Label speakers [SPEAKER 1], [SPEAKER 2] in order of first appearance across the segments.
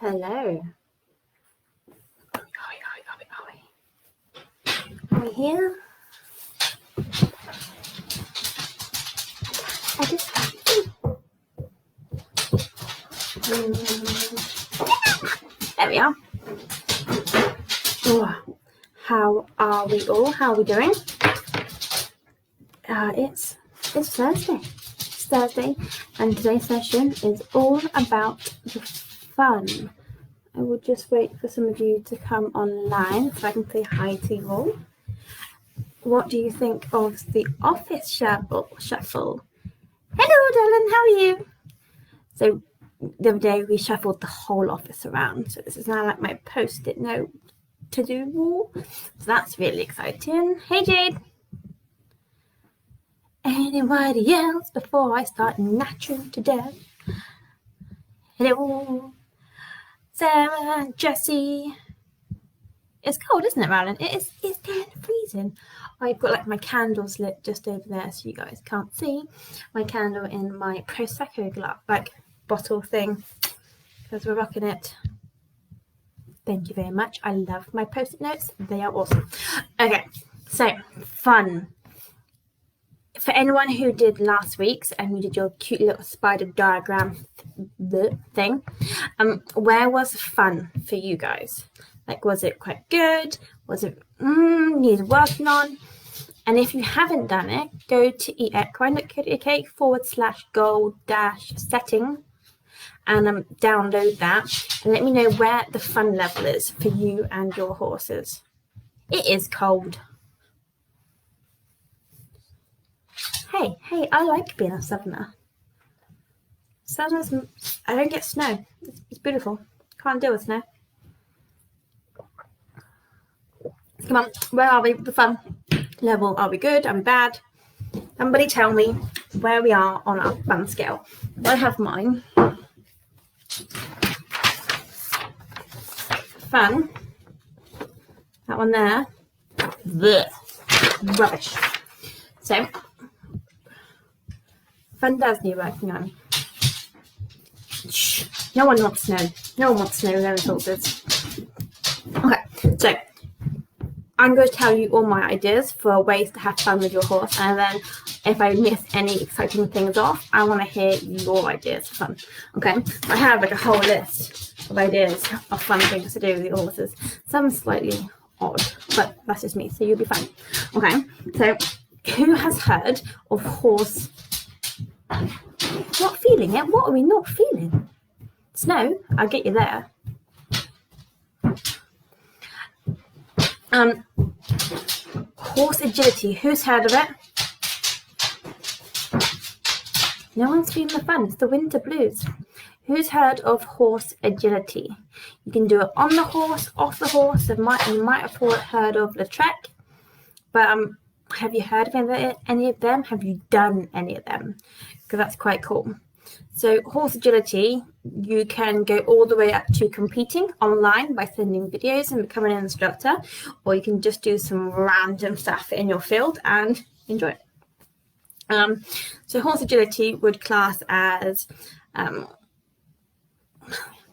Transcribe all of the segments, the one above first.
[SPEAKER 1] Hello. Are we here? I just there we are. Oh, how are we all? How are we doing? It's Thursday. It's Thursday, and today's session is all about the fun. I will just wait for some of you to come online so I can say hi to you all. What do you think of the office shuffle? Hello, darling, how are you? So the other day we shuffled the whole office around. So this is now like my post-it note to-do wall. So that's really exciting. Hey, Jade. Anybody else before I start nattering to death? Hello, Sarah, Jessie. It's cold, isn't it, Rowland? It's getting freezing. I've got like my candles lit just over there so you guys can't see. My candle in my Prosecco glass, like bottle thing, because we're rocking it. Thank you very much. I love my post-it notes. They are awesome. Okay, so fun. For anyone who did last week's and you did your cute little spider diagram thing, where was fun for you guys? Like, was it quite good? Was it needed working on? And if you haven't done it, go to equine.co.uk/goal-setting and download that and let me know where the fun level is for you and your horses. It is cold. Hey, I like being a southerner. Southerners, I don't get snow. It's beautiful. Can't deal with snow. Come on, where are we with the fun level? Are we good? Are we bad? Somebody tell me where we are on our fun scale. I have mine. Fun. That one there. Blech. Rubbish. So, fun does need working on. Shh. No one wants snow. No one wants snow. There is horses. Okay, so I'm going to tell you all my ideas for ways to have fun with your horse, and then if I miss any exciting things off, I want to hear your ideas for fun. Okay, I have like a whole list of ideas of fun things to do with your horses. Some slightly odd, but that's just me, so you'll be fine. Okay, so who has heard of horse not feeling it? What are we not feeling? Snow, I'll get you there. Horse agility, who's heard of it? No one's feeling the fun, it's the winter blues. Who's heard of horse agility? You can do it on the horse, off the horse. You might have heard of the trek, but have you heard of any of them? Have you done any of them? Because that's quite cool. So horse agility, you can go all the way up to competing online by sending videos and becoming an instructor, or you can just do some random stuff in your field and enjoy it. So horse agility would class as,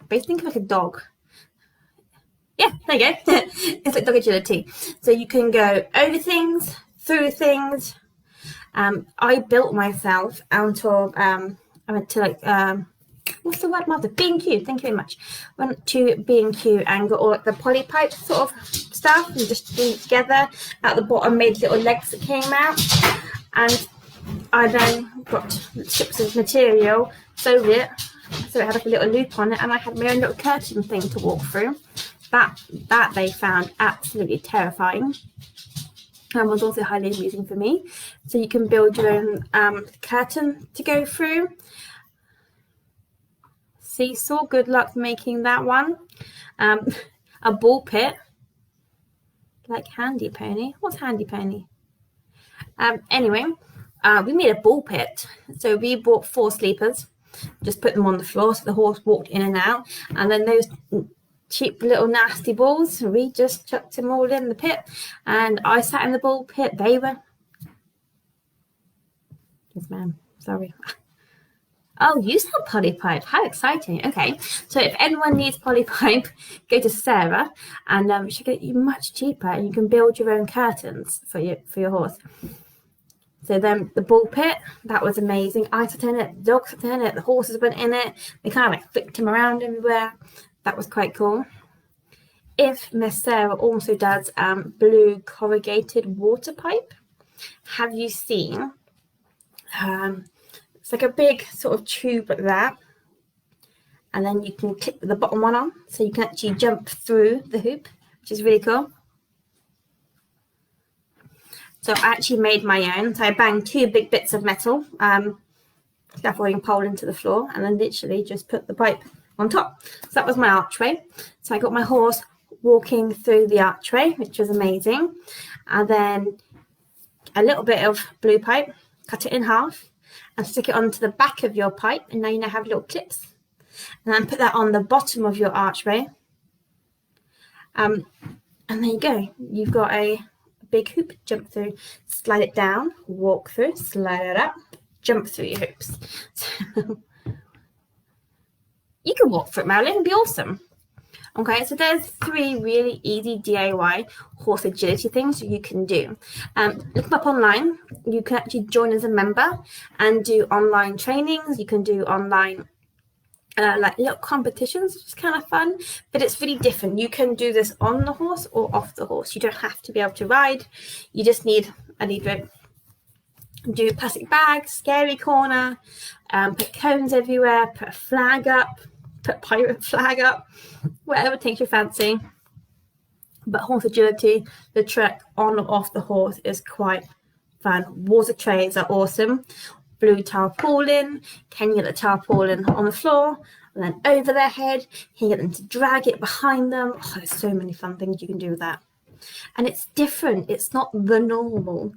[SPEAKER 1] basically think of like a dog. Yeah, there you go. It's like dog agility. So you can go over things, through things. I built myself out of, I went to like, what's the word, Mother? B&Q, thank you very much. Went to B&Q and got all like the poly pipe sort of stuff and just put it together. At the bottom made little legs that came out. And I then got strips of material, sewed it, so it had like a little loop on it, and I had my own little curtain thing to walk through. That they found absolutely terrifying. And was also highly amusing for me. So you can build your own curtain to go through. Seesaw, good luck making that one. A ball pit, like Handy Pony. What's Handy Pony? Anyway, we made a ball pit. So we bought 4 sleepers, just put them on the floor so the horse walked in and out. And then those cheap little nasty balls, we just chucked them all in the pit, and I sat in the ball pit. They were, yes ma'am, sorry, Oh, you sell polypipe. How exciting. Okay. So if anyone needs polypipe, go to Sarah and she'll get you much cheaper, and you can build your own curtains for your horse. So then the ball pit, that was amazing. I sat in it, the dogs sat in it, the horses went in it. They kind of like flicked him around everywhere. That was quite cool. If Miss Sarah also does blue corrugated water pipe, have you seen? It's like a big sort of tube like that, and then you can clip the bottom one on, so you can actually jump through the hoop, which is really cool. So I actually made my own. So I banged 2 big bits of metal, scaffolding pole into the floor, and then literally just put the pipe on top. So that was my archway. So I got my horse walking through the archway, which was amazing. And then a little bit of blue pipe, cut it in half and stick it onto the back of your pipe, and now you now have little clips. And then put that on the bottom of your archway. And there you go. You've got a big hoop, jump through, slide it down, walk through, slide it up, jump through your hoops. So you can walk through it, Marilyn, it'd be awesome. Okay, so there's 3 really easy DIY horse agility things you can do. Look them up online. You can actually join as a member and do online trainings. You can do online like little competitions, which is kind of fun, but it's really different. You can do this on the horse or off the horse. You don't have to be able to ride. You just need a lead rope. Do plastic bags, scary corner, put cones everywhere, put a flag up, put pirate flag up, whatever takes your fancy. But horse agility, the trek on or off the horse is quite fun. Water trays are awesome. Blue tarpaulin, can you get the tarpaulin on the floor and then over their head? Can you get them to drag it behind them? Oh, there's so many fun things you can do with that. And it's different, it's not the normal.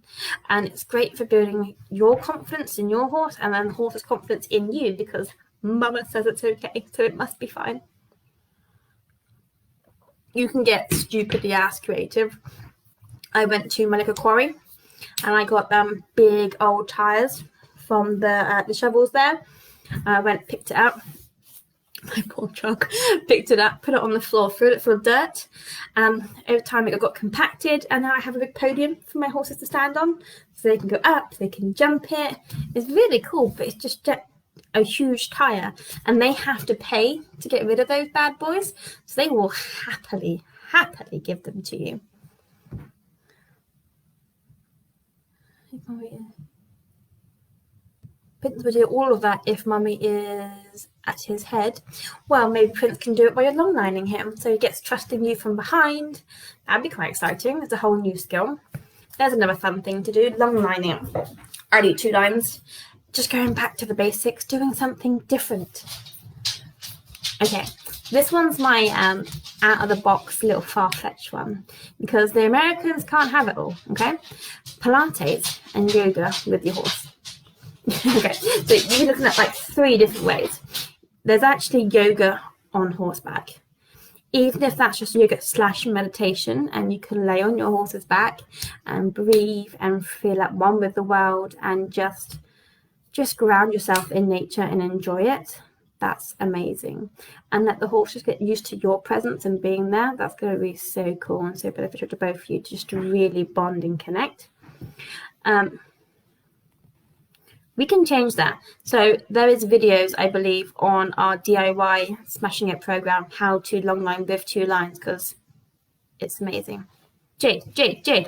[SPEAKER 1] And it's great for building your confidence in your horse and then the horse's confidence in you, because Mama says it's okay, so it must be fine. You can get stupidly ass creative. I went to my local quarry and I got big old tyres from the shovels there. I went, picked it up. My poor truck, picked it up, put it on the floor, threw it full of dirt. Over time it got compacted, and now I have a big podium for my horses to stand on, so they can go up, they can jump it. It's really cool, but it's just a huge tyre, and they have to pay to get rid of those bad boys, so they will happily give them to you. Prince would do all of that if Mummy is at his head. Well, maybe Prince can do it by long lining him, so he gets trusting you from behind. That'd be quite exciting. It's a whole new skill. There's another fun thing to do, long lining. I do 2 lines. Just going back to the basics, doing something different. Okay, this one's my out of the box little far-fetched one, because the Americans can't have it all, okay? Pilates and yoga with your horse. Okay, so you're looking at like 3 different ways. There's actually yoga on horseback. Even if that's just yoga / meditation, and you can lay on your horse's back and breathe and feel at one with the world and just ground yourself in nature and enjoy it. That's amazing. And let the horse just get used to your presence and being there. That's going to be so cool and so beneficial to both of you, just to really bond and connect. We can change that. So there is videos, I believe, on our DIY Smashing It program, how to long line with 2 lines, because it's amazing. Jade,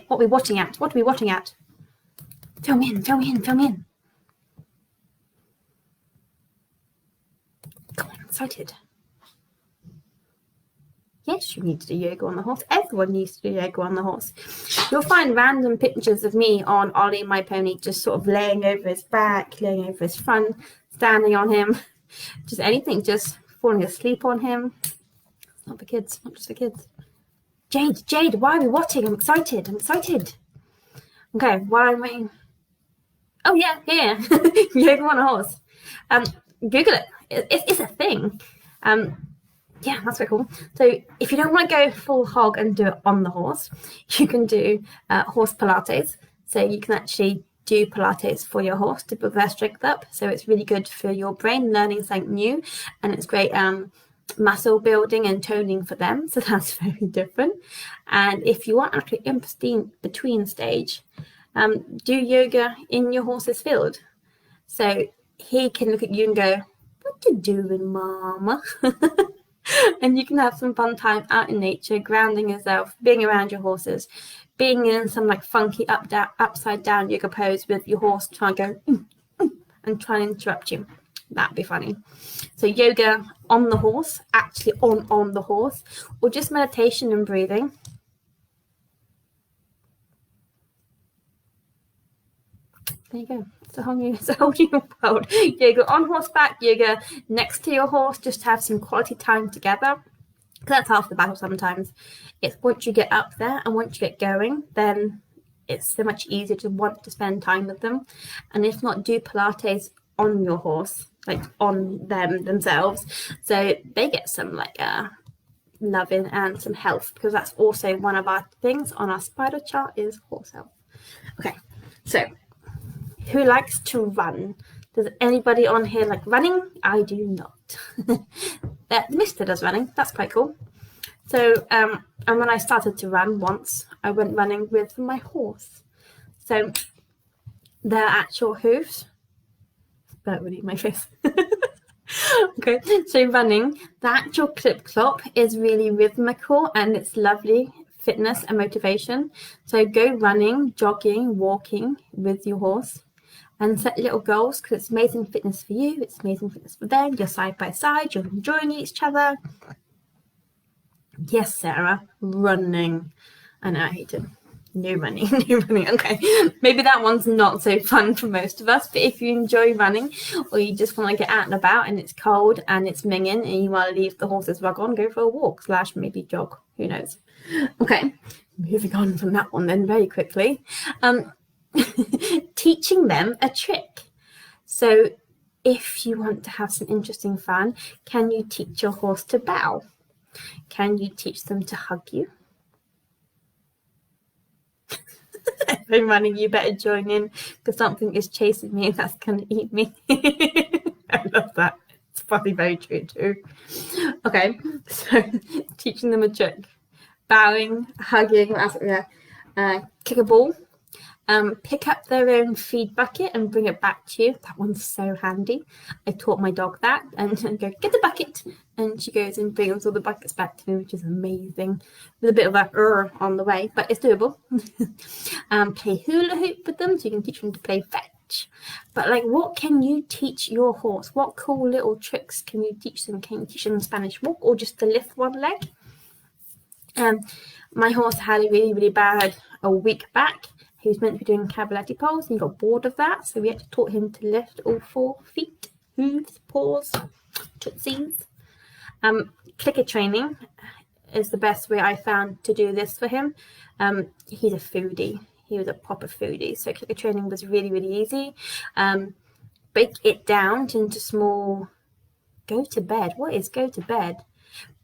[SPEAKER 1] what are we watching at? What are we watching at? Film in. Come on, I'm excited. Yes, you need to do yoga on the horse. Everyone needs to do yoga on the horse. You'll find random pictures of me on Ollie, my pony, just sort of laying over his back, laying over his front, standing on him, just anything, just falling asleep on him. It's not for kids, not just for kids. Jade, why are we watching? I'm excited. Okay, while I'm waiting. Oh, yeah. Yoga on a horse. Google it. It's a thing. Yeah, that's very cool. So if you don't want to go full hog and do it on the horse, you can do horse Pilates. So you can actually do Pilates for your horse to build their strength up. So it's really good for your brain learning something new, and it's great muscle building and toning for them. So that's very different. And if you want actually in between stage, do yoga in your horse's field. So he can look at you and go, "What you doing, mama?" And you can have some fun time out in nature, grounding yourself, being around your horses, being in some like funky upside down yoga pose with your horse trying to go and trying to interrupt you. That'd be funny. So yoga on the horse, actually on the horse, or just meditation and breathing. There you go. It's a whole new world. Yoga on horseback, yoga next to your horse, just to have some quality time together. Because that's half the battle sometimes. It's once you get up there and once you get going, then it's so much easier to want to spend time with them. And if not, do Pilates on your horse, like on them themselves, so they get some like loving and some health, because that's also one of our things on our spider chart is horse health. Okay, so who likes to run? Does anybody on here like running? I do not. Mister does running. That's quite cool. So and when I started to run once, I went running with my horse. So their actual hooves. That really my face. Okay, so running, the actual clip clop is really rhythmical and it's lovely fitness and motivation. So go running, jogging, walking with your horse, and set little goals, because it's amazing fitness for you, it's amazing fitness for them. You're side by side, you're enjoying each other. Yes, Sarah, running. I know, I hate it. No running. Okay, maybe that one's not so fun for most of us, but if you enjoy running, or you just want to get out and about and it's cold and it's minging and you want to leave the horse's rug on, go for a walk / maybe jog, who knows. Okay, moving on from that one then very quickly. Teaching them a trick. So if you want to have some interesting fun, can you teach your horse to bow? Can you teach them to hug you? If I'm running, you better join in, because something is chasing me and that's going to eat me. I love that. It's probably very true too. Okay, so teaching them a trick. Bowing, hugging, kick a ball. Pick up their own feed bucket and bring it back to you. That one's so handy. I taught my dog that, and go, get the bucket, and she goes and brings all the buckets back to me, which is amazing, with a bit of a on the way, but it's doable. Play hula hoop with them, so you can teach them to play fetch. But like, what can you teach your horse? What cool little tricks can you teach them? Can you teach them Spanish walk, or just to lift one leg? My horse had a really bad a week back. He was meant to be doing cavaletti poles and he got bored of that, so we had to taught him to lift all 4 feet, hooves, paws, tootsies. Clicker training is the best way I found to do this for him. He's a foodie. He was a proper foodie, so clicker training was really easy. Break it down into small. Go to bed. What is go to bed?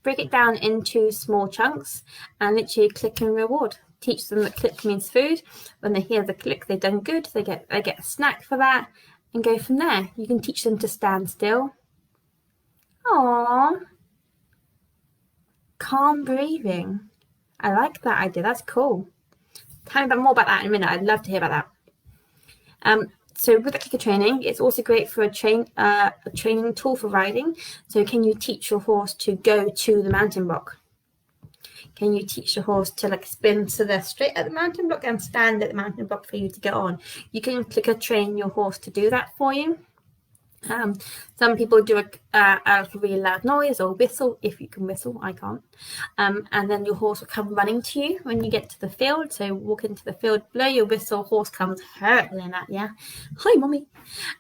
[SPEAKER 1] Break it down into small chunks and literally click and reward. Teach them that click means food. When they hear the click, they've done good. They get a snack for that, and go from there. You can teach them to stand still. Aww. Calm breathing. I like that idea. That's cool. Tell me more about that in a minute. I'd love to hear about that. So with the clicker training, it's also great for a training tool for riding. So can you teach your horse to go to the mountain block? Can you teach your horse to like spin so they're straight at the mountain block and stand at the mountain block for you to get on? You can clicker train your horse to do that for you. Some people do a really loud noise or whistle, if you can whistle. I can't. And then your horse will come running to you when you get to the field. So walk into the field, blow your whistle, horse comes hurtling at you. Hi, mommy.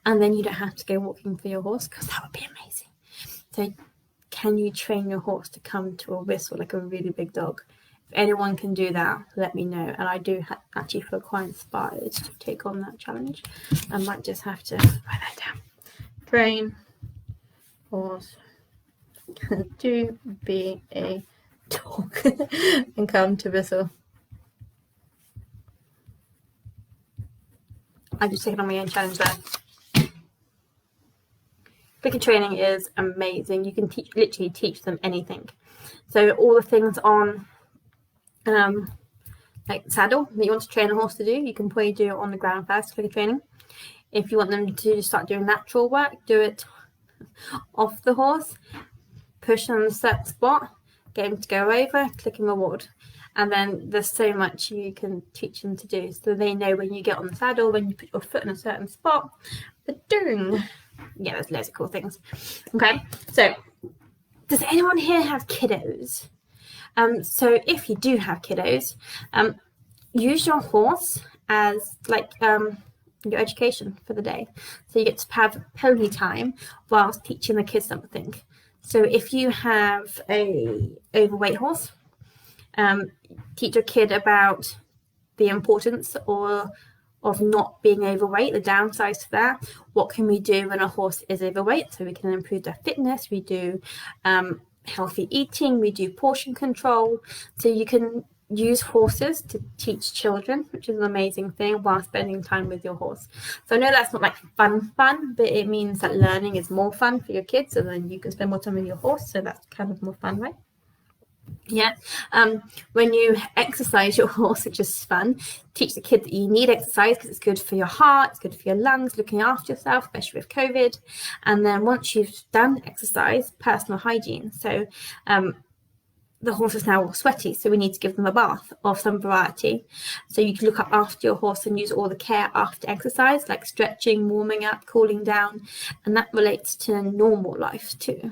[SPEAKER 1] And then you don't have to go walking for your horse, because that would be amazing. So can you train your horse to come to a whistle like a really big dog? If anyone can do that, let me know. And I do actually feel quite inspired to take on that challenge. I might just have to write that down. Train horse to be a dog and come to whistle. I've just taken on my own challenge there. Clicker training is amazing. You can literally teach them anything. So all the things on like saddle that you want to train a horse to do, you can probably do it on the ground first, clicker training. If you want them to start doing natural work, do it off the horse, push on a certain spot, get him to go over, click and reward. And then there's so much you can teach them to do. So they know when you get on the saddle, when you put your foot in a certain spot, yeah, there's loads of cool things. Okay, so does anyone here have kiddos? So if you do have kiddos, use your horse as like your education for the day. So you get to have pony time whilst teaching the kids something. So if you have a overweight horse, teach your kid about the importance of not being overweight, the downsides to that. What can we do when a horse is overweight? So we can improve their fitness, we do healthy eating, we do portion control. So you can use horses to teach children, which is an amazing thing, while spending time with your horse. So I know that's not like fun, but it means that learning is more fun for your kids, and then you can spend more time with your horse, so that's kind of more fun, right? Yeah. When you exercise your horse, which is fun, teach the kid that you need exercise because it's good for your heart, it's good for your lungs, looking after yourself, especially with COVID. And then once you've done exercise, personal hygiene. So the horse is now all sweaty, so we need to give them a bath of some variety. So you can look up after your horse and use all the care after exercise, like stretching, warming up, cooling down, and that relates to normal life too.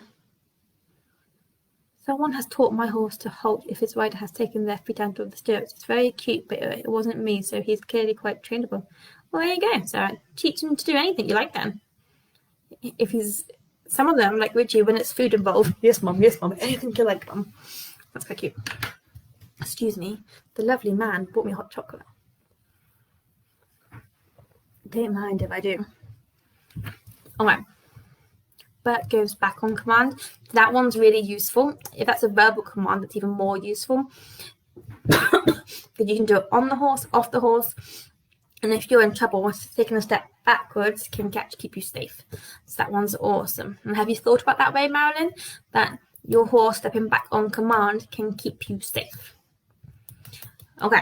[SPEAKER 1] Someone has taught my horse to halt if his rider has taken their feet out of the stirrups. It's very cute, but it wasn't me, so he's clearly quite trainable. Well, there you go. So teach him to do anything you like then. If he's, some of them, like Richie, when it's food involved, yes, mum, anything you like, mum. That's quite cute. Excuse me. The lovely man bought me hot chocolate. Don't mind if I do. Alright. Bert goes back on command. That one's really useful. If that's a verbal command, that's even more useful. Because you can do it on the horse, off the horse. And if you're in trouble, taking a step backwards can keep you safe. So that one's awesome. And have you thought about that way, Marilyn? That your horse stepping back on command can keep you safe. Okay,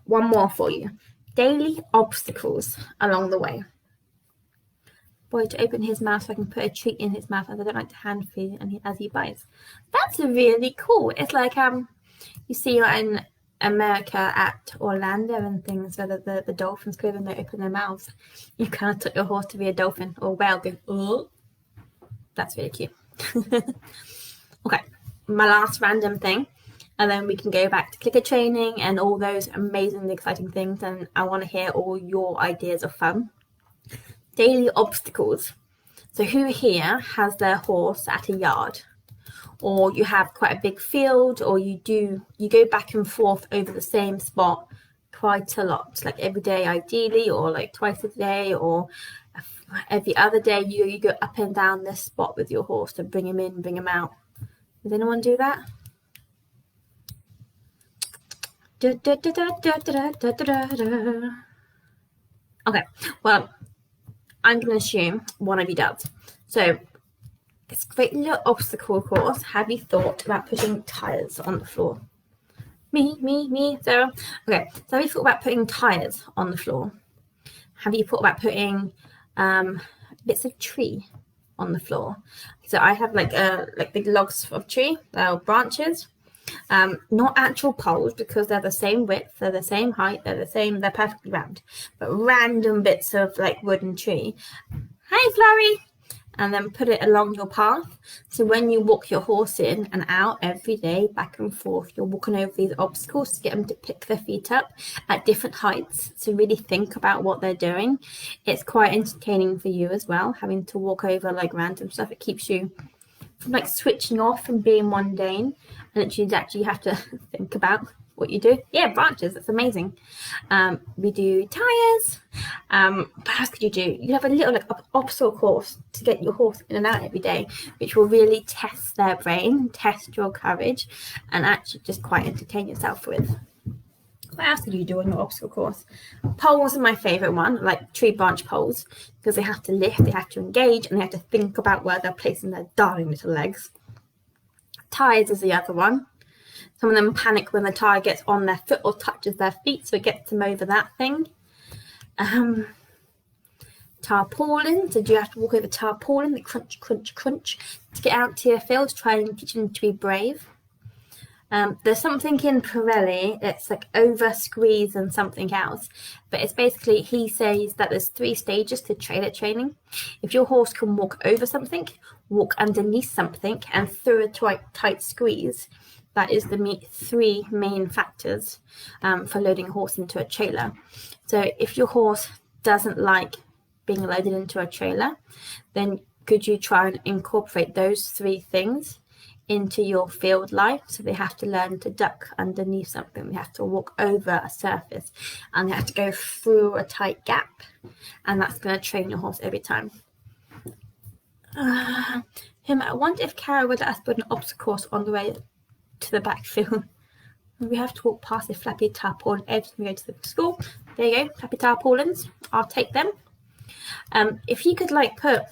[SPEAKER 1] one more for you. Daily obstacles along the way. Boy to open his mouth so I can put a treat in his mouth, as I don't like to hand feed as he bites. That's really cool. It's like you see in America at Orlando and things where the dolphins go and they open their mouths. You kind of taught your horse to be a dolphin or a whale go, oh. That's really cute. Okay, my last random thing, and then we can go back to clicker training and all those amazingly exciting things, and I want to hear all your ideas of fun. Daily obstacles. So who here has their horse at a yard? Or you have quite a big field, or you go back and forth over the same spot quite a lot, like every day ideally, or like twice a day, or every other day you go up and down this spot with your horse to bring him in, bring him out. Does anyone do that? Okay, well, I'm going to assume one of you does. So it's a great little obstacle course. Have you thought about putting tyres on the floor? Me, Sarah. Okay, so have you thought about putting tyres on the floor? Have you thought about putting bits of tree on the floor? So I have like big logs of tree, branches. Not actual poles because they're the same width, they're the same height, they're perfectly round, but random bits of like wood and tree. Hi, Flurry! And then put it along your path. So when you walk your horse in and out every day, back and forth, you're walking over these obstacles to get them to pick their feet up at different heights. So really think about what they're doing. It's quite entertaining for you as well, having to walk over like random stuff. It keeps you from like switching off and being mundane, and you actually have to think about what you do. Yeah, branches, that's amazing. We do tires. What else could you do? You have a little like obstacle course to get your horse in and out every day, which will really test their brain, test your courage, and actually just quite entertain yourself with. What else could you do on your obstacle course? Poles are my favourite one, like tree branch poles, because they have to lift, they have to engage, and they have to think about where they're placing their darling little legs. Ties is the other one. Some of them panic when the tie gets on their foot or touches their feet, so it gets them over that thing. Tarpaulin, so do you have to walk over tarpaulin, the crunch, crunch, crunch, to get out to your field, try and teach them to be brave. There's something in Pirelli, it's like over squeeze and something else, but it's basically, he says that there's 3 stages to trailer training. If your horse can walk over something, walk underneath something, and through a tight squeeze, that is the 3 main factors for loading a horse into a trailer. So if your horse doesn't like being loaded into a trailer, then could you try and incorporate those 3 things into your field life? So they have to learn to duck underneath something, they have to walk over a surface, and they have to go through a tight gap, and that's going to train your horse every time. I wonder if Kara would let us build an obstacle course on the way to the backfield. We have to walk past the flappy tarpaulin every time we go to the school. There you go, flappy tarpaulins, I'll take them. If you could like put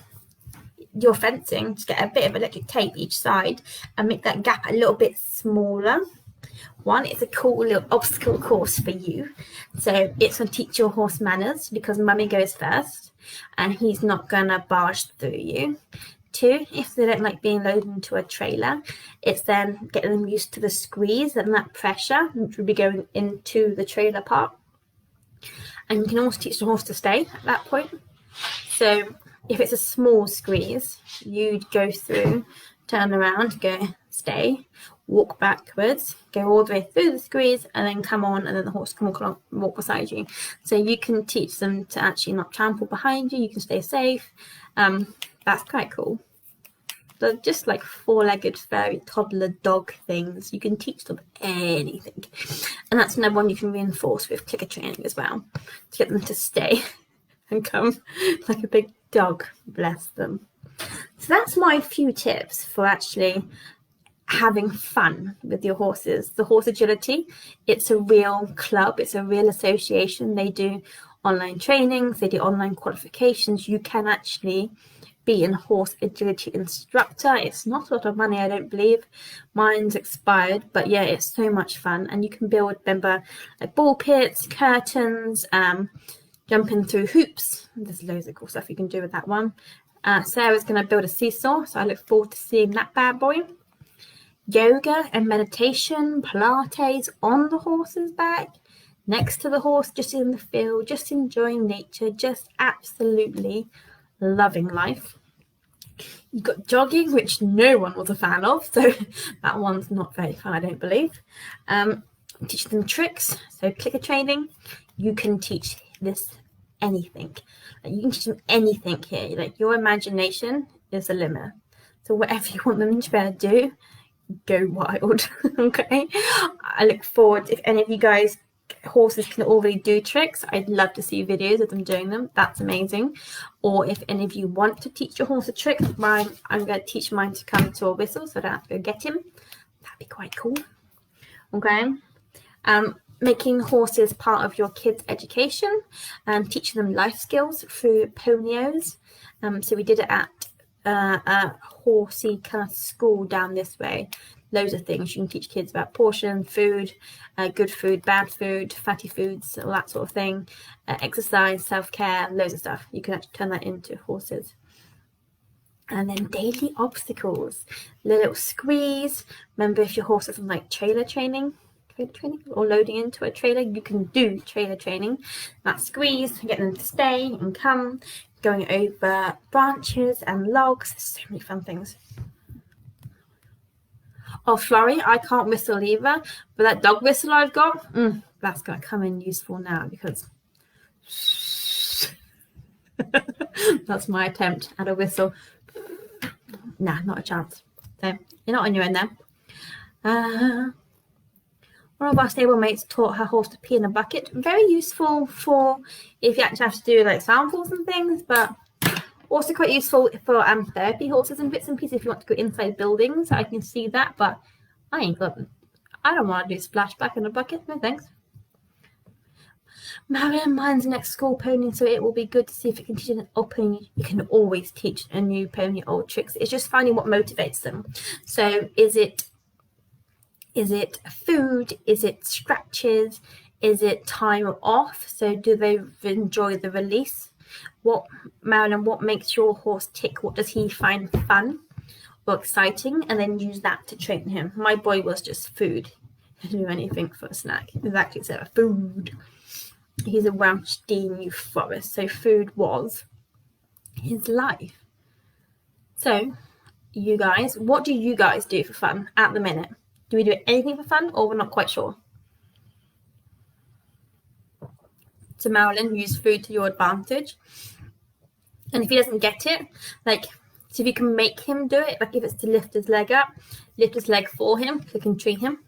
[SPEAKER 1] your fencing, just get a bit of electric tape each side and make that gap a little bit smaller. One, it's a cool little obstacle course for you, so it's going to teach your horse manners because mummy goes first and he's not going to barge through you. 2, if they don't like being loaded into a trailer, it's then getting them used to the squeeze and that pressure which will be going into the trailer part, and you can also teach the horse to stay at that point. So if it's a small squeeze, you'd go through, turn around, go stay, walk backwards, go all the way through the squeeze, and then come on, and then the horse can walk beside you. So you can teach them to actually not trample behind you, you can stay safe. That's quite cool. They're just like 4-legged furry toddler dog things. You can teach them anything. And that's another one you can reinforce with clicker training as well, to get them to stay and come like a big dog, bless them. So that's my few tips for actually having fun with your horses. The Horse Agility, it's a real club, it's a real association. They do online trainings, they do online qualifications. You can actually be a horse agility instructor. It's not a lot of money, I don't believe. Mine's expired, but yeah, it's so much fun. And you can build, remember, like ball pits, curtains, jumping through hoops. There's loads of cool stuff you can do with that one. Sarah's going to build a seesaw, so I look forward to seeing that bad boy. Yoga and meditation, Pilates on the horse's back, next to the horse, just in the field, just enjoying nature, just absolutely loving life. You've got jogging, which no one was a fan of, so that one's not very fun, I don't believe. Teach them tricks, so clicker training. You can teach this anything. Like, you can teach them anything here. Like, your imagination is the limit. So whatever you want them to be able to do, go wild. Okay, I look forward, if any of you guys horses can already do tricks, I'd love to see videos of them doing them. That's amazing. Or if any of you want to teach your horse a trick, I'm going to teach mine to come to a whistle so I don't have to go get him. That'd be quite cool. Okay, making horses part of your kids' education and teaching them life skills through ponios. So we did it at a horsey kind of school down this way. Loads of things you can teach kids about: portion, food, good food, bad food, fatty foods, all that sort of thing, exercise, self-care, loads of stuff. You can actually turn that into horses. And then daily obstacles, little squeeze. Remember, if your horse doesn't like trailer training or loading into a trailer, you can do trailer training. That squeeze, getting them to stay and come, going over branches and logs. There's so many fun things. Oh, Florrie, I can't whistle either, but that dog whistle I've got, that's going to come in useful now, because that's my attempt at a whistle. Nah, not a chance. So you're not on your own there. One of our stable mates taught her horse to pee in a bucket. Very useful for if you actually have to do like samples and things, but also quite useful for therapy horses and bits and pieces if you want to go inside buildings. I can see that, but I don't want to do splashback in a bucket. No thanks. Marion, mine's an ex-school pony, so it will be good to see if it can teach an old pony. You can always teach a new pony old tricks. It's just finding what motivates them. So is it food? Is it scratches? Is it time off? So do they enjoy the release? Marilyn, what makes your horse tick? What does he find fun or exciting? And then use that to train him. My boy was just food. He didn't do anything for a snack. Exactly, so food. He's a Welsh Dean New Forest, so food was his life. So, you guys, what do you guys do for fun at the minute? Do we do anything for fun, or we're not quite sure? So Marilyn, use food to your advantage. And if he doesn't get it, like, so if you can make him do it, like if it's to lift his leg up, lift his leg for him, so you can treat him.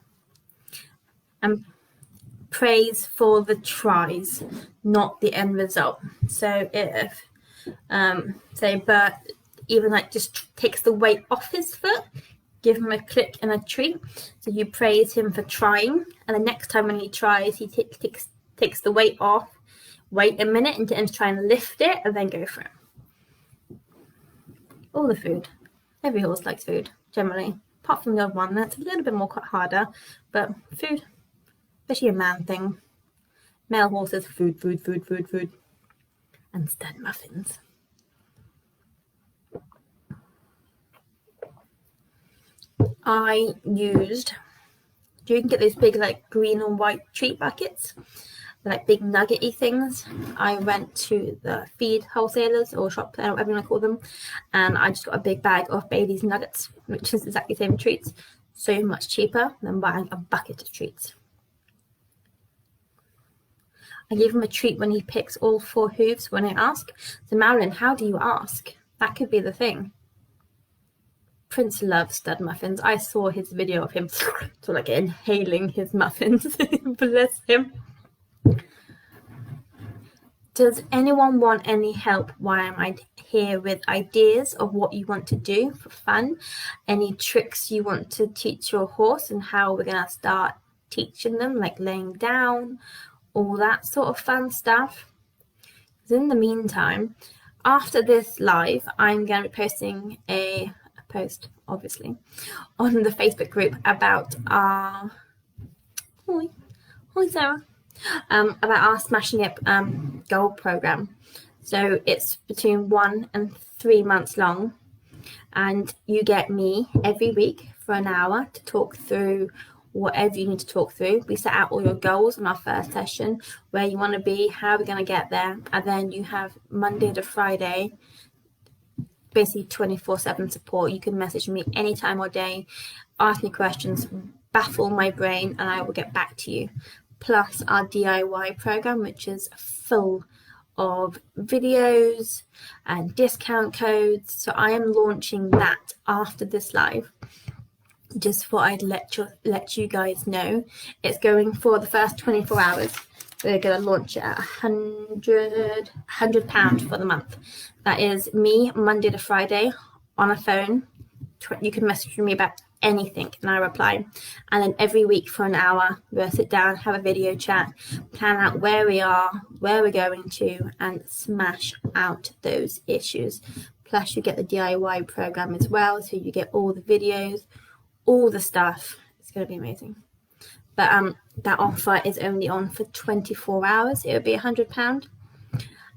[SPEAKER 1] And praise for the tries, not the end result. So if, say Bert even like just takes the weight off his foot, give him a click and a treat. So you praise him for trying, and the next time when he tries, he takes the weight off, wait a minute and try and lift it, and then go for it. All the food. Every horse likes food, generally. Apart from the odd one, that's a little bit more quite harder. But food, especially a man thing. Male horses, food. And stud muffins. I used, you can get those big like green and white treat buckets, like big nuggety things. I went to the feed wholesalers or shop, whatever you want to call them, and I just got a big bag of Bailey's nuggets, which is exactly the same treats. So much cheaper than buying a bucket of treats. I give him a treat when he picks all 4 hooves when I ask. So Marilyn, how do you ask? That could be the thing. Prince loves stud muffins. I saw his video of him sort of like inhaling his muffins. Bless him. Does anyone want any help while I'm here with ideas of what you want to do for fun? Any tricks you want to teach your horse and how we're going to start teaching them, like laying down, all that sort of fun stuff? Because in the meantime, after this live, I'm going to be posting a post, obviously, on the Facebook group about our Sarah, about our Smashing It gold program. So it's between 1 and 3 months long, and you get me every week for an hour to talk through whatever you need to talk through. We set out all your goals in our first session, where you want to be, how we're going to get there, and then you have Monday to Friday, basically 24/7 support. You can message me anytime or day, ask me questions, baffle my brain, and I will get back to you. Plus our DIY program, which is full of videos and discount codes. So I am launching that after this live. Just thought I'd let you guys know. It's going for the first 24 hours. We're going to launch it at £100 for the month. That is me Monday to Friday on a phone. You can message me about anything and I reply. And then every week for an hour, we'll sit down, have a video chat, plan out where we are, where we're going to, and smash out those issues. Plus you get the DIY program as well. So you get all the videos, all the stuff. It's going to be amazing. But that offer is only on for 24 hours. It would be £100.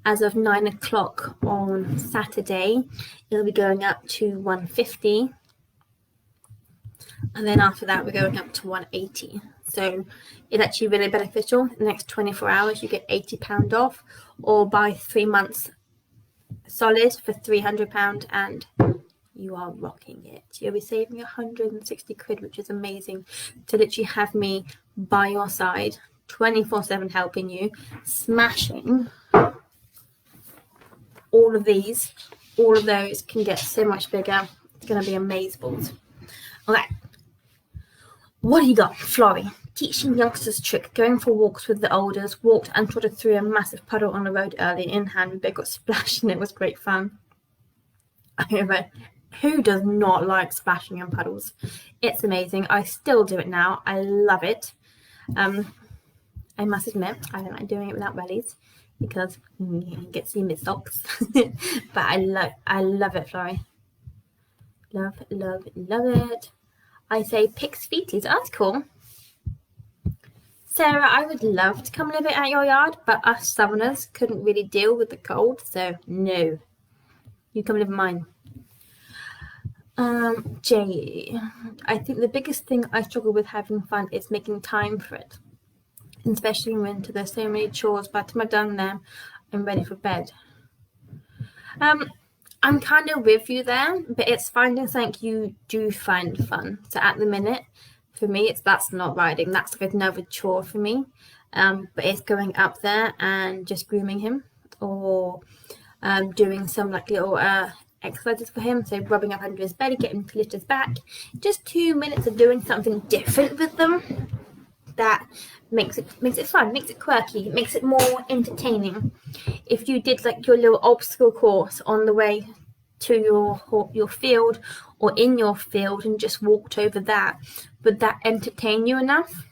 [SPEAKER 1] As of 9 o'clock on Saturday, it'll be going up to £150. And then after that, we're going up to £180. So it's actually really beneficial. In the next 24 hours, you get £80 off, or buy 3 months solid for £300 and you are rocking it. You'll be saving 160 quid, which is amazing, to literally have me by your side 24/7 helping you, smashing all of these. All of those can get so much bigger. It's going to be amazeballs. Okay, what do you got? Florrie, teaching youngsters trick, going for walks with the olders, walked and trotted through a massive puddle on the road early in hand. They got splashed and it was great fun. Okay, who does not like splashing in puddles? It's amazing. I still do it now. I love it. I must admit, I don't like doing it without wellies because you get to see my socks. But I love it, Florrie. Love it. I say Pix Feeties. Oh, that's cool. Sarah, I would love to come live it at your yard, but us southerners couldn't really deal with the cold, so no. You come live in mine. Jay, I think the biggest thing I struggle with having fun is making time for it. Especially in winter, there's so many chores. By the time I've done them, I'm ready for bed. I'm kind of with you there, but it's finding something you do find fun. So at the minute, for me, that's not riding. That's like another chore for me. But it's going up there and just grooming him, or doing some like little exercises for him. So rubbing up under his belly, getting him to lift his back. Just 2 minutes of doing something different with them. That makes it fun, makes it quirky, makes it more entertaining. If you did like your little obstacle course on the way to your field or in your field and just walked over that, would that entertain you enough?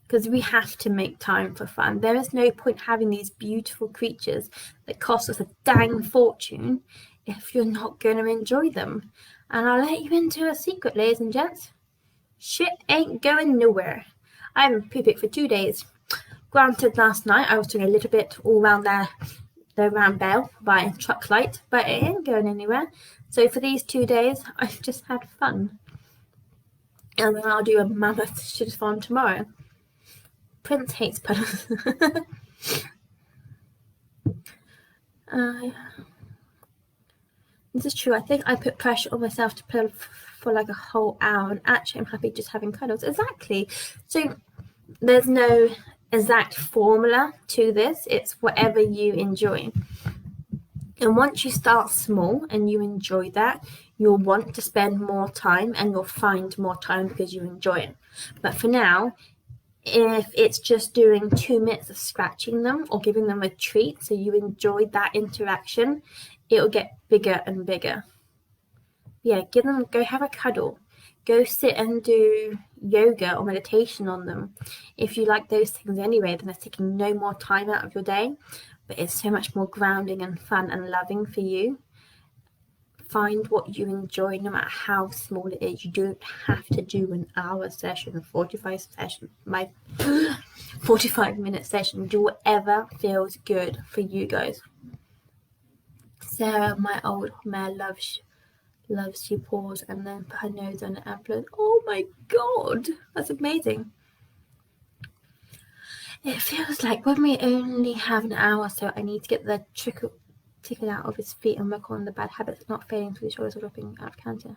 [SPEAKER 1] Because we have to make time for fun. There is no point having these beautiful creatures that cost us a dang fortune if you're not going to enjoy them. And I'll let you into a secret, ladies and gents. Shit ain't going nowhere. I haven't pooped it for 2 days. Granted, last night I was doing a little bit all around the round bell by truck light, but it ain't going anywhere. So for these 2 days, I've just had fun. And then I'll do a mammoth shit farm tomorrow. Prince hates puddles. This is true. I think I put pressure on myself to pull for like a whole hour, and actually I'm happy just having cuddles. Exactly. So there's no exact formula to this. It's whatever you enjoy. And once you start small and you enjoy that, you'll want to spend more time and you'll find more time because you enjoy it. But for now, if it's just doing 2 minutes of scratching them or giving them a treat so you enjoy that interaction, it'll get bigger and bigger. Yeah, go have a cuddle. Go sit and do yoga or meditation on them. If you like those things anyway, then it's taking no more time out of your day, but it's so much more grounding and fun and loving for you. Find what you enjoy, no matter how small it is. You don't have to do an hour session, a 45-minute session. Do whatever feels good for you guys. Sarah, my old mare, loves she paws and then put her nose on the ambulance. Oh my god, that's amazing. It feels like when we only have an hour, so I need to get the tickle out of his feet and work on the bad habits, not failing through the shoulders or dropping out of canter.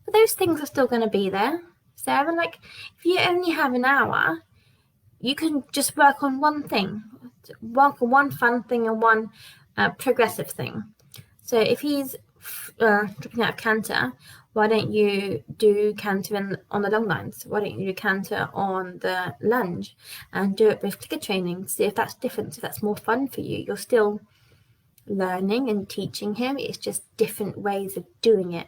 [SPEAKER 1] But those things are still going to be there, Sarah. Like, if you only have an hour, you can just work on one thing. Work on one fun thing and one progressive thing. So if he's dropping out of canter, why don't you do canter on the long lines? Why don't you do canter on the lunge and do it with clicker training? See if that's different, if that's more fun for you. You're still learning and teaching him. It's just different ways of doing it.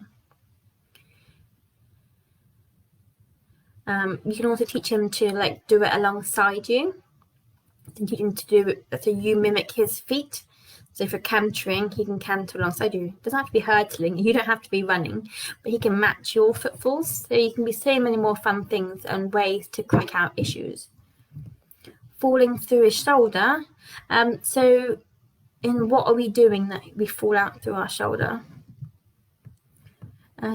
[SPEAKER 1] You can also teach him to like do it alongside you. And teach him to do it so you mimic his feet. So for cantering, he can canter alongside you. It doesn't have to be hurdling. You don't have to be running, but he can match your footfalls. So you can be so many more fun things and ways to crack out issues. Falling through his shoulder. So in what are we doing that we fall out through our shoulder?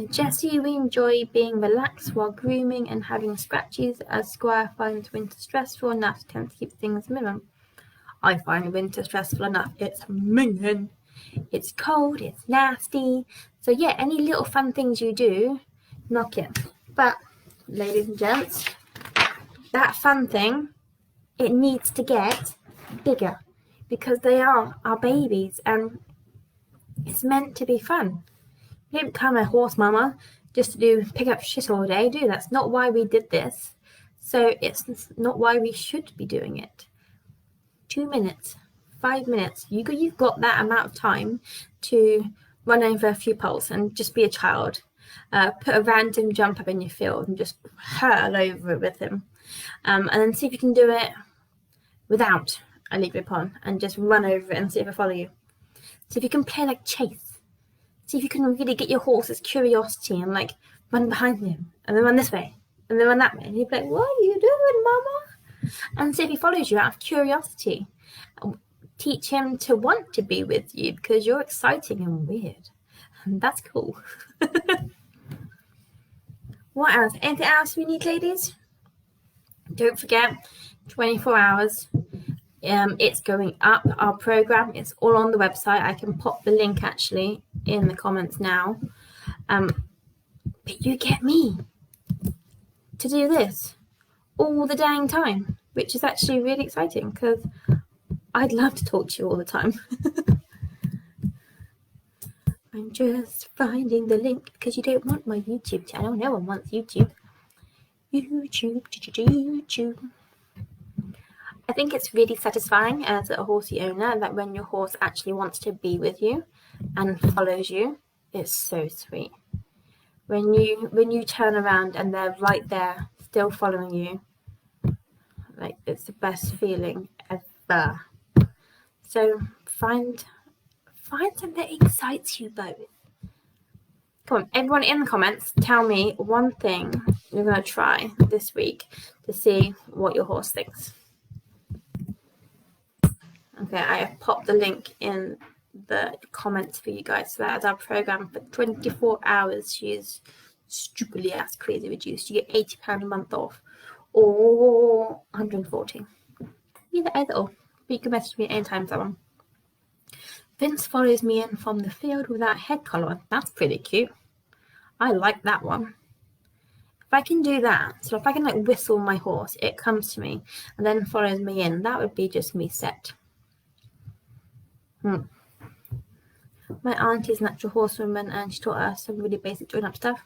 [SPEAKER 1] Jessie, we enjoy being relaxed while grooming and having scratches, as Squire finds winter stressful enough to attempt to keep things minimum. I find winter stressful enough. It's minging. It's cold. It's nasty. So yeah, any little fun things you do, knock it. But ladies and gents, that fun thing, it needs to get bigger because they are our babies and it's meant to be fun. You don't become a horse mama just to pick up shit all day, do you? That's not why we did this. So it's not why we should be doing it. 2 minutes, 5 minutes. You've got that amount of time to run over a few poles and just be a child. put a random jump up in your field and just hurl over it with him. And then see if you can do it without a lead whip on and just run over it and see if I follow you. See if you can play like chase. See if you can really get your horse's curiosity and like run behind him and then run this way and then run that way. And he'd be like, what are you doing, mama? And see if he follows you out of curiosity. Teach him to want to be with you because you're exciting and weird. And that's cool. What else? Anything else we need, ladies? Don't forget, 24 hours. It's going up, our program. It's all on the website. I can pop the link actually in the comments now. But you get me to do this all the dang time, which is actually really exciting because I'd love to talk to you all the time. I'm just finding the link because you don't want my YouTube channel. No one wants YouTube. YouTube. I think it's really satisfying as a horsey owner that when your horse actually wants to be with you and follows you, it's so sweet. When you turn around and they're right there, still following you, like it's the best feeling ever. So find something that excites you both. Come on, everyone in the comments, tell me one thing you're going to try this week to see what your horse thinks. Okay, I have popped the link in the comments for you guys. So that is our program for 24 hours. She is stupidly ass crazy reduced. You get £80 a month off or 140. Either or. But you can message me anytime, someone. Vince follows me in from the field without head collar. That's pretty cute. I like that one. If I can do that, so if I can like whistle my horse, it comes to me and then follows me in, that would be just me set. My auntie's a natural horsewoman and she taught us some really basic join up stuff.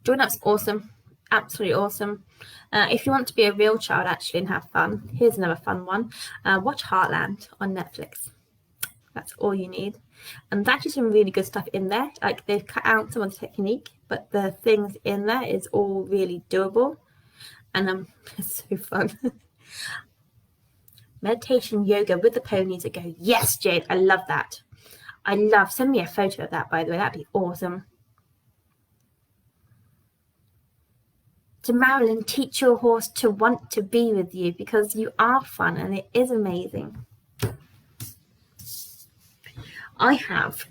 [SPEAKER 1] Join up's awesome. Absolutely awesome. If you want to be a real child actually and have fun, here's another fun one. Watch Heartland on Netflix. That's all you need. And there's actually some really good stuff in there. Like they've cut out some of the technique, but the things in there is all really doable. And it's so fun. Meditation yoga with the ponies that go, yes, Jade, I love that. Send me a photo of that, by the way. That'd be awesome. To Marilyn, teach your horse to want to be with you because you are fun and it is amazing. I have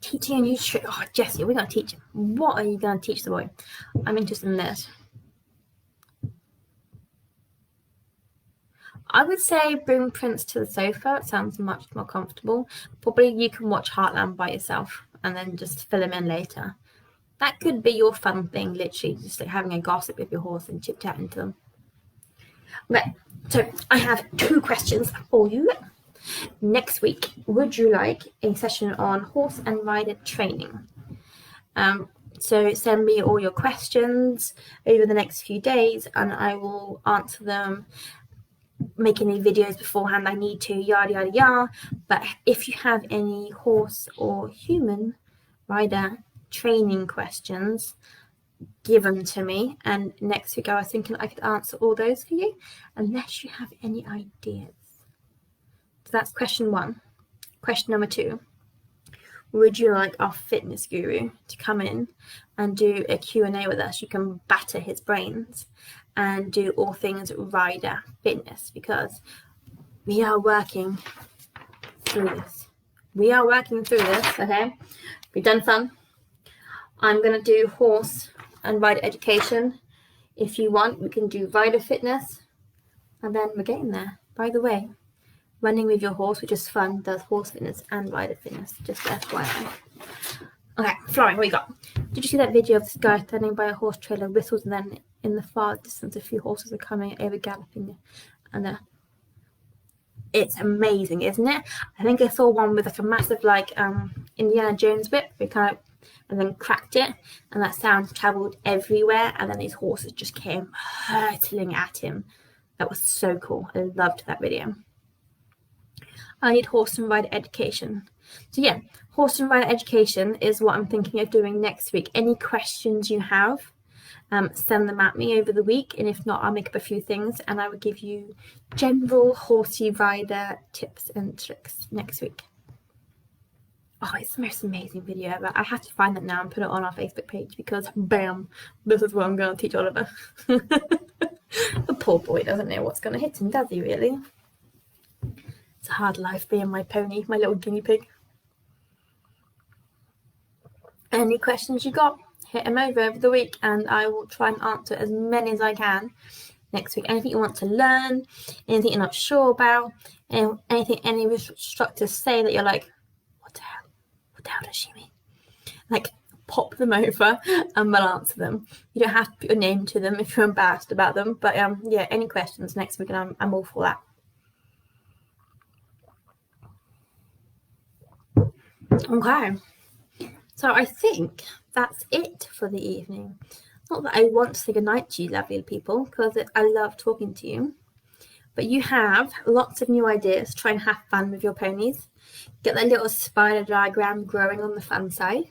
[SPEAKER 1] teaching a new trick. Oh, Jessie, we're going to teach him. What are you going to teach the boy? I'm interested in this. I would say bring Prince to the sofa. It sounds much more comfortable. Probably you can watch Heartland by yourself and then just fill him in later. That could be your fun thing, literally, just like having a gossip with your horse and chit-chatting to them. Right, so I have 2 questions for you. Next week, would you like a session on horse and rider training? So send me all your questions over the next few days and I will answer them, make any videos beforehand I need to, yada yada yada. But if you have any horse or human rider training questions, give them to me, and next week I was thinking I could answer all those for you unless you have any ideas. So that's question 1. Question number 2, would you like our fitness guru to come in and do a Q&A with us? You can batter his brains and do all things rider fitness because we are working through this. Okay? We've done fun. I'm going to do horse and rider education. If you want, we can do rider fitness. And then we're getting there. By the way, running with your horse, which is fun, does horse fitness and rider fitness. Just FYI. Okay, Florian, what you got? Did you see that video of this guy standing by a horse trailer, whistles, and then in the far distance a few horses are coming over galloping? And it's amazing, isn't it? I think I saw one with like a massive like Indiana Jones whip. We kind of and then cracked it, and that sound travelled everywhere, and then these horses just came hurtling at him. That was so cool. I loved that video. I need horse and rider education. So yeah, horse and rider education is what I'm thinking of doing next week. Any questions you have, send them at me over the week, and if not, I'll make up a few things and I will give you general horsey rider tips and tricks next week. Oh, it's the most amazing video ever. I have to find that now and put it on our Facebook page because bam, this is what I'm going to teach Oliver. The poor boy doesn't know what's going to hit him, does he really? It's a hard life being my pony, my little guinea pig. Any questions you got, hit them over the week and I will try and answer as many as I can next week. Anything you want to learn, anything you're not sure about, anything any instructors say that you're like, what the hell does she mean? Like, pop them over and we'll answer them. You don't have to put your name to them if you're embarrassed about them, but yeah, any questions next week and I'm all for that. Okay, so I think that's it for the evening. Not that I want to say goodnight to you lovely people, because I love talking to you, but you have lots of new ideas. Try and have fun with your ponies. Get that little spider diagram growing on the fun side.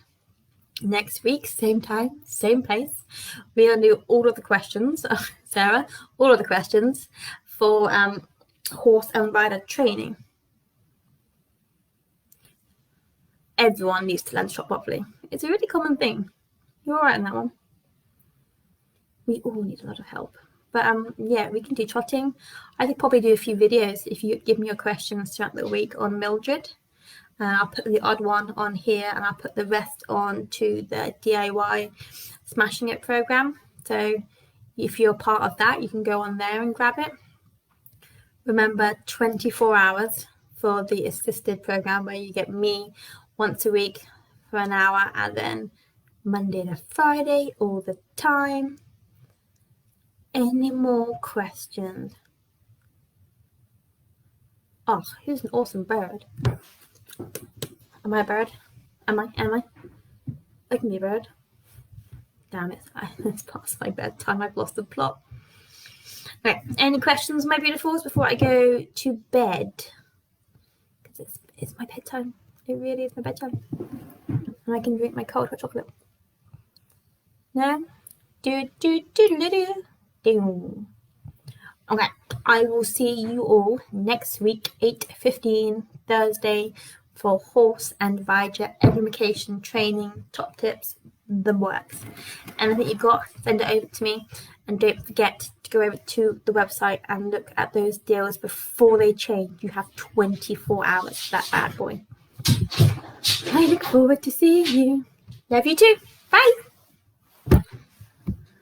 [SPEAKER 1] Next week, same time, same place, we'll do all of the questions, Sarah, all of the questions for horse and rider training. Everyone needs to learn to trot properly. It's a really common thing. You're all right on that one. We all need a lot of help. But yeah, we can do trotting. I could probably do a few videos if you give me your questions throughout the week on Mildred. I'll put the odd one on here and I'll put the rest on to the DIY Smashing It program. So if you're part of that, you can go on there and grab it. Remember, 24 hours for the assisted program where you get me once a week for an hour and then Monday to Friday all the time. Any more questions? Oh, here's an awesome bird. Am I a bird? Am I? I can be a bird. Damn it, it's past my bedtime. I've lost the plot. Okay, any questions, my beautifuls, before I go to bed? Because it's my bedtime. It really is my bedtime. And I can drink my cold hot chocolate. No? Do. Okay, I will see you all next week, 8:15 Thursday, for horse and rider education training, top tips, the works. Anything you've got, send it over to me, and don't forget to go over to the website and look at those deals before they change. You have 24 hours for that bad boy. I look forward to seeing you. Love you too. Bye.